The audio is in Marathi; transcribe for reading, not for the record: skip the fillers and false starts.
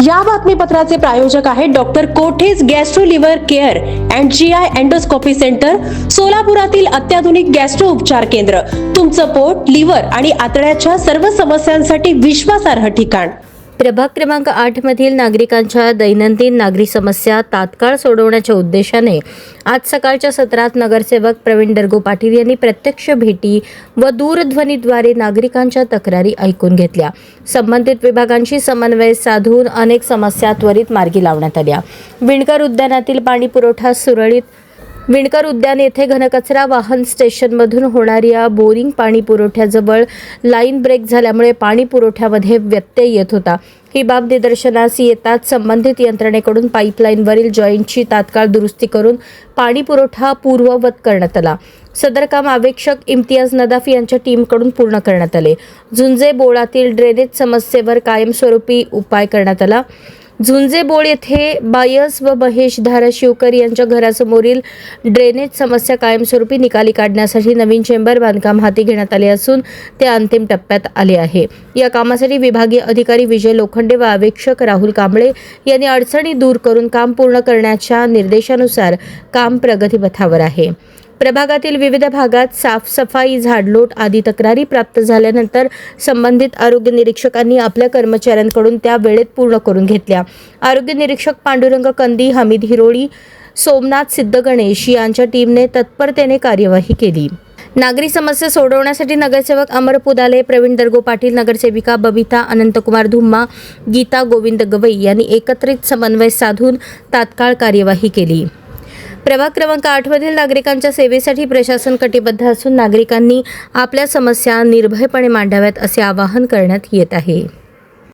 या बातमीपत्राचे प्रायोजक आहेत doctor Kothej gastro liver care and GI endoscopy centre, सोलापुरातील अत्याधुनिक गॅस्ट्रो उपचार केंद्र. तुमचं पोट, लिव्हर आणि आतड्याच्या सर्व समस्यांसाठी विश्वासार्ह ठिकाण. प्रभाग क्रमांक 8 मधील नागरिकांच्या दैनंदिन नागरी समस्या तात्काळ सोडवण्याच्या उद्देशाने आज सकाळच्या सत्रात नगरसेवक प्रवीण दर्गो पाटील यांनी प्रत्यक्ष भेटी व दूरध्वनीद्वारे नागरिकांच्या तक्रारी ऐकून घेतल्या. संबंधित विभागांशी समन्वय साधून अनेक समस्या त्वरित मार्गी लावण्यात आल्या. विणकर उद्यानातील पाणी पुरवठा सुरळीत. विणकर उद्यान येथे घनकचरा वाहन स्टेशनमधून होणाऱ्या बोरिंग पाणी पुरवठ्याजवळ लाईन ब्रेक झाल्यामुळे पाणी पुरवठ्यामध्ये व्यत्यय येत होता. ही बाब निदर्शनास येताच संबंधित यंत्रणेकडून पाईपलाईनवरील जॉईंटची तात्काळ दुरुस्ती करून पाणी पुरवठा पूर्ववत करण्यात आला. सदर काम अवेक्षक इम्तियाज नदाफ यांच्या टीमकडून पूर्ण करण्यात आले. झुंजे बोळातील ड्रेनेज समस्येवर कायमस्वरूपी उपाय करण्यात आला. झुंजे बोळ येथे बायस व महेश धाराशिवकर यांच्या घरासमोरील ड्रेनेज समस्या कायमस्वरूपी निकाली काढण्यासाठी नवीन चेंबर बांधकाम हाती घेण्यात आले असून ते अंतिम टप्प्यात आले आहे. या कामासाठी विभागीय अधिकारी विजय लोखंडे व अवेक्षक राहुल कांबळे यांनी अडचणी दूर करून काम पूर्ण करण्याच्या निर्देशानुसार काम प्रगतीपथावर आहे. प्रभागातील विविध भागात साफसफाई, झाडलोट आदी तक्रारी प्राप्त झाल्यानंतर संबंधित आरोग्य निरीक्षकांनी आपल्या कर्मचाऱ्यांकडून त्या वेळेत पूर्ण करून घेतल्या. आरोग्य निरीक्षक पांडुरंग कंदी, हमीद हिरोळी, सोमनाथ सिद्धगणेश यांच्या टीमने तत्परतेने कार्यवाही केली. नागरी समस्या सोडवण्यासाठी नगरसेवक अमर पुदाले, प्रवीण दर्गो पाटील, नगरसेविका बबिता अनंतकुमार धुम्मा, गीता गोविंद गवई यांनी एकत्रित समन्वय साधून तात्काळ कार्यवाही केली. प्रभाग क्रमांक 8 मधील नागरिकांच्या सेवेसाठी प्रशासन कटिबद्ध असून नागरिकांनी आपल्या समस्या निर्भयपणे मांडाव्यात असे आवाहन करण्यात येत आहे.